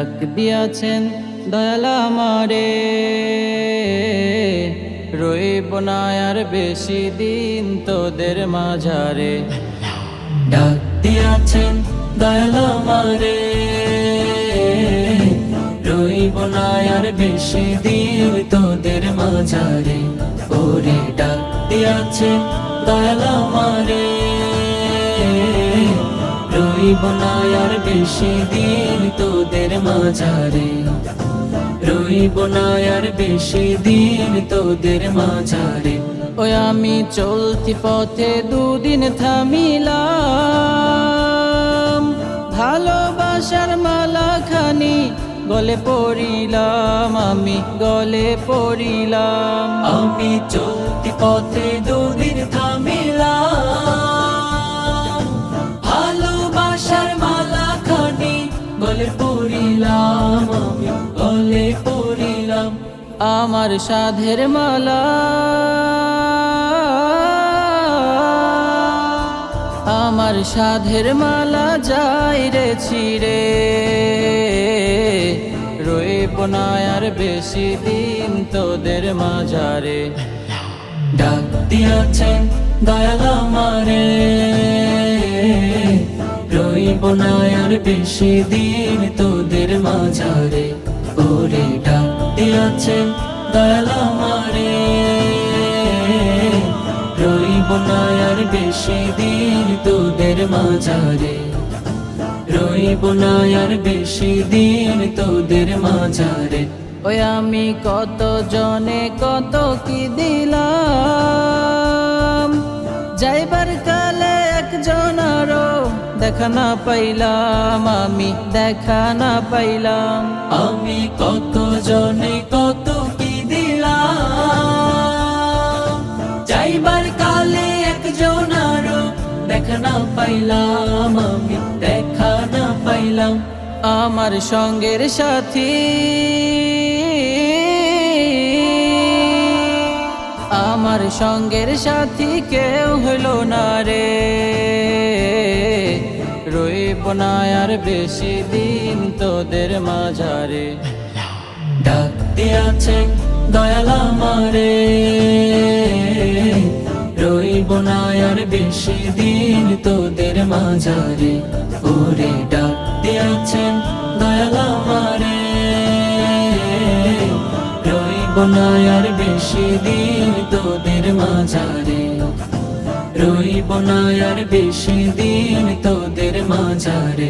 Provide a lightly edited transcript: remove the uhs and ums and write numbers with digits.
ডাক দিয়াছেন দয়াল আমারে, রইব না আর বেশি দিন তোদের মাঝারে। ডাক দিয়াছেন দয়াল আমারে, রইব না আর বেশি দিন তোদের মাঝারে। ওরে ডাক দিয়াছেন দয়াল আমারে, রইব না আর বেশি দিন তোদের মাঝারে। রইব না আর বেশি দিন তোদের মাঝারে। ওই আমি চলতি পথে দুদিন থামিলাম, ভালোবাসার মালা খানি গলে পড়িলাম, আমি গলে পড়িলাম। আমি চলতি পথে দুদিন থামিলাম, ভালোবাসার মালা খানি গলে পড়িলাম, আমি গলে পড়িলাম। আমার সাধের মালা, আমার সাধের মালা যাই রে ছিড়ে, রইব না আর বেশি দিন তোদের মাঝারে। ডাক দিয়াছেন দয়াল আমারে, রইব না আর বেশি দিন তোদের মাঝারে। ওরে ডাক দিয়াছেন দয়াল আমারে, রইব না আর বেশি দিন তোদের মাঝারে। রইব না আর বেশি দিন তোদের মাঝারে। ওই আমি কত জনে কত কি দিলাম, যাইবার কালে একজন আরো দেখা না পাইলাম, আমি দেখা না পাইলাম। আমি কত জনে কত কি দিলাম, যাইবার কালে একজন আরো দেখা না পাইলাম, আমি দেখা না পাইলাম। আমার সঙ্গের সাথী, আমার সঙ্গের সাথী কেউ হইল না রে, রইব না আর বেশি দিন তোদের মাঝারে। ডাক দিয়াছেন দয়াল আমারে, রইব না আর বেশি দিন তোদের মাঝারে। ওরে ডাক দিয়াছেন দয়াল আমারে, রইব না আর বেশি দিন তোদের মাঝারে। রইব না আর বেশি দিন তোদের মাঝারে।